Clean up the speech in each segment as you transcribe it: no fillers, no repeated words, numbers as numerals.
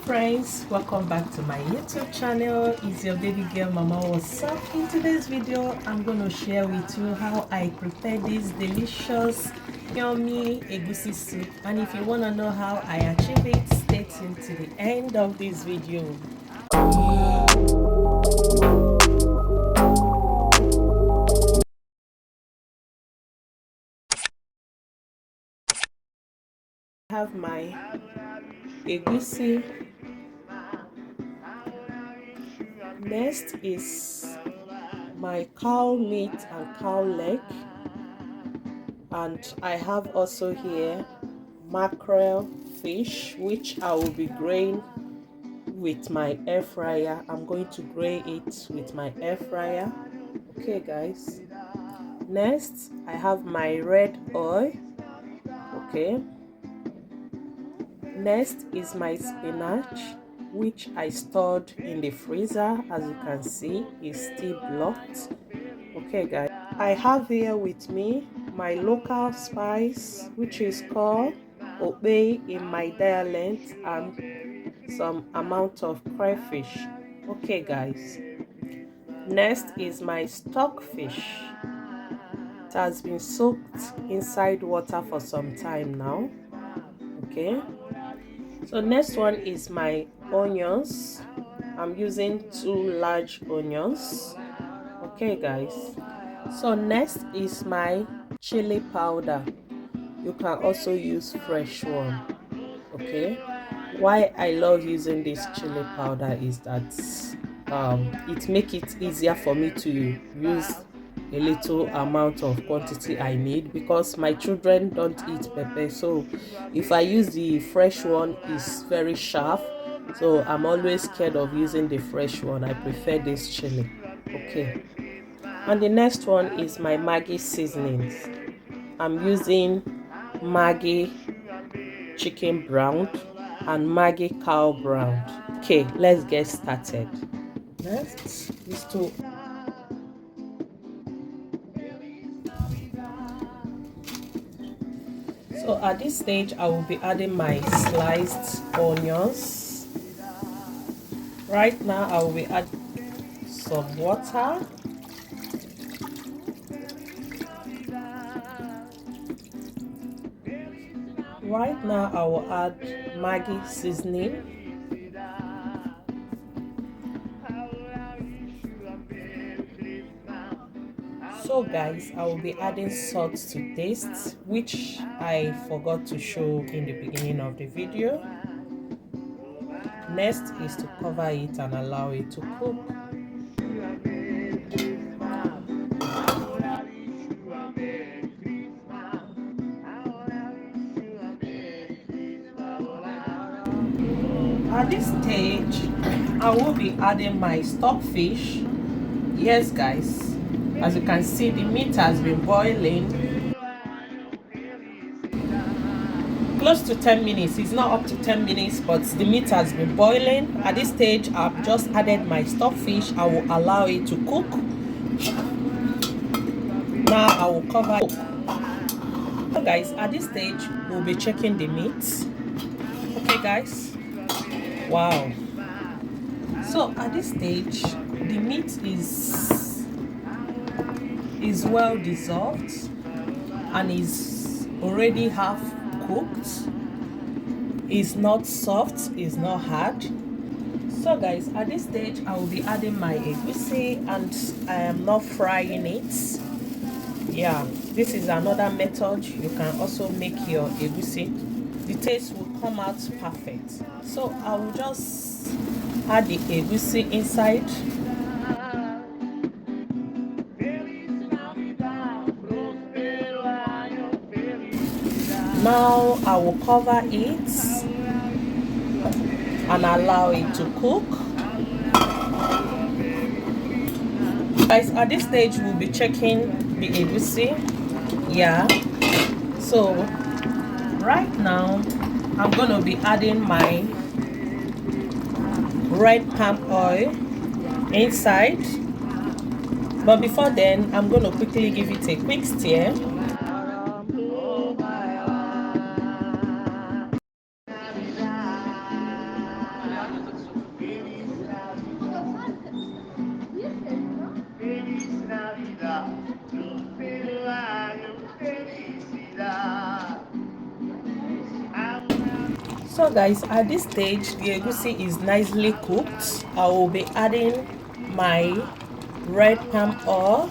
Friends, welcome back to my YouTube channel. It's your baby girl Mama. What's up? In today's video I'm going to share with you how I prepare this delicious yummy egusi soup, and if you want to know how I achieve it, stay tuned to the end of this video. I have my egusi. Next is my cow meat and cow leg, and I have also here mackerel fish, which I will be graying with my air fryer. I'm going to gray it with my air fryer. Okay guys, next I have my red oil. Okay, next is my spinach, which I stored in the freezer. As you can see, it's still blocked. Okay guys, I have here with me my local spice, which is called obey in my dialect, and some amount of crayfish. Okay guys, next is my stockfish. It has been soaked inside water for some time now. Okay, so next one is my onions. I'm using 2 large onions. Okay guys, so next is my chili powder. You can also use fresh one. Okay, why I love using this chili powder is that it makes it easier for me to use a little amount of quantity I need, because my children don't eat pepper. So if I use the fresh one, it's very sharp, so I'm always scared of using the fresh one. I prefer this chili. Okay, and the next one is my Maggi seasonings. I'm using Maggi chicken brown and Maggi cow brown. Okay, let's get started. Next is to so at this stage I will be adding my sliced onions. Right now I will be adding some water. Right now I will add Maggi seasoning. So guys, I will be adding salt to taste, which I forgot to show in the beginning of the video. Next is to cover it and allow it to cook. At this stage, I will be adding my stockfish. Yes guys, as you can see, the meat has been boiling close to 10 minutes. It's not up to 10 minutes, but the meat has been boiling. At this stage, I've just added my stockfish. I will allow it to cook. Now I will cover it. So guys, at this stage, we'll be checking the meat. Okay guys, wow. So at this stage, the meat is well dissolved and is already half cooked. It's not soft, it's not hard. So guys, at this stage I will be adding my egusi, and I am not frying it. Yeah, this is another method. You can also make your egusi. The taste will come out perfect. So I will just add the egusi inside. Now I will cover it and allow it to cook. Guys, at this stage we'll be checking the egusi. Yeah, so right now I'm going to be adding my red palm oil inside, but before then I'm going to quickly give it a quick stir. So guys, at this stage the egusi is nicely cooked. I will be adding my red palm oil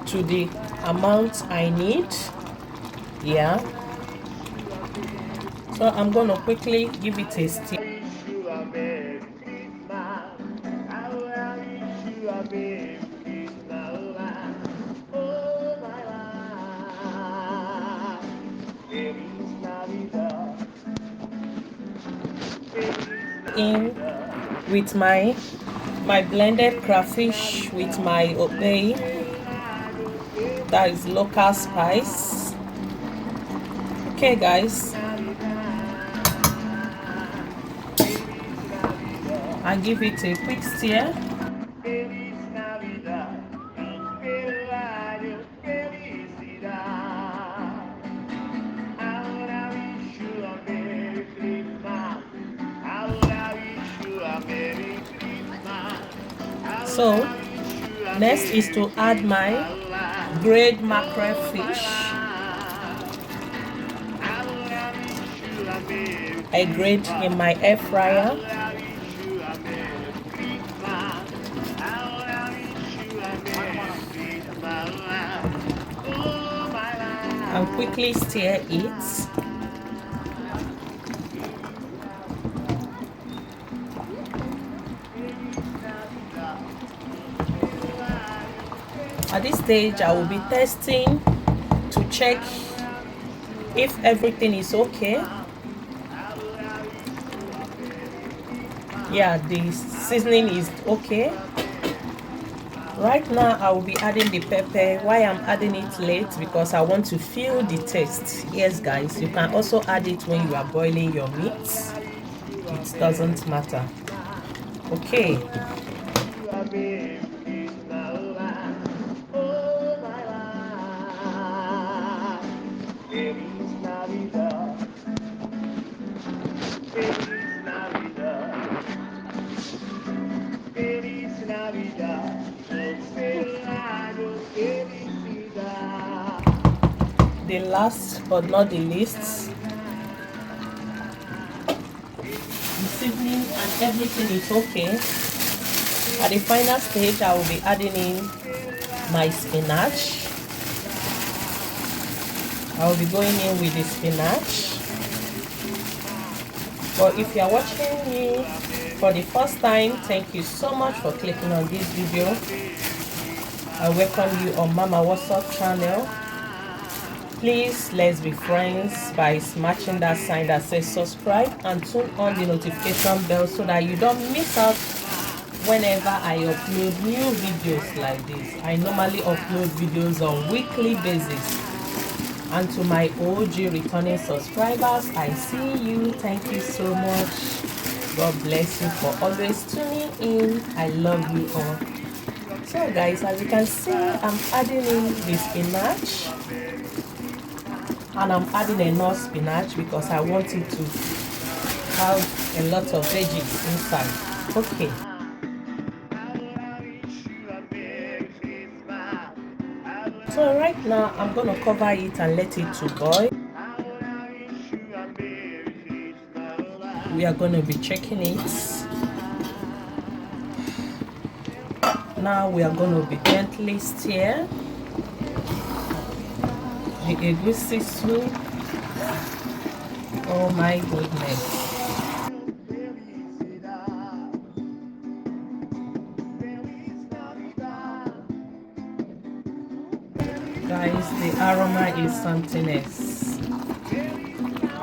to the amount I need. Yeah, so I'm gonna quickly give it a stir. In with my blended crayfish with my obey, that is local spice. Okay guys, I give it a quick stir. So next is to add my grilled mackerel fish. I grate in my air fryer. And quickly stir it. At this stage, I will be testing to check if everything is okay. Yeah, the seasoning is okay. Right now I will be adding the pepper. Why I'm adding it late? Because I want to feel the taste. Yes guys, you can also add it when you are boiling your meat. It doesn't matter. Okay. The last but not the least, the seasoning and everything is okay. At the final stage, I will be adding in my spinach. I will be going in with the spinach. But if you are watching me for the first time, thank you so much for clicking on this video. I welcome you on Mama What's Up channel. Please let's be friends by smashing that sign that says subscribe and turn on the notification bell so that you don't miss out whenever I upload new videos like this. I normally upload videos on weekly basis. And to my OG returning subscribers, I see you. Thank you so much. God bless you for always tuning in. I love you all. So guys, as you can see, I'm adding in the spinach. And I'm adding enough spinach because I want it to have a lot of veggies inside. Okay. So right now I'm going to cover it and let it to boil. We are going to be checking it. Now we are going to be gently stir the egusi soup. Oh my goodness. Guys, the aroma is something else.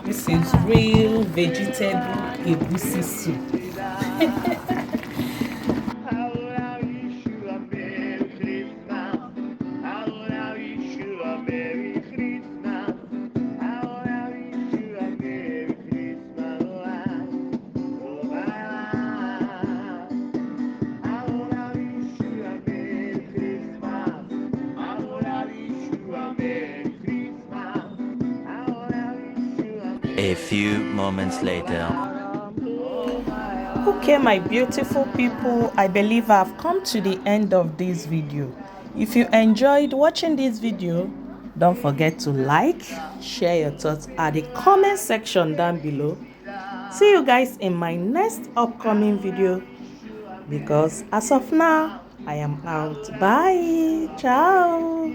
This is real vegetable egusi soup. A few moments later. Okay, my beautiful people, I believe I've come to the end of this video. If you enjoyed watching this video, Don't forget to like, share your thoughts at the comment section down below. See you guys in my next upcoming video, because as of now, I am out. Bye. Ciao.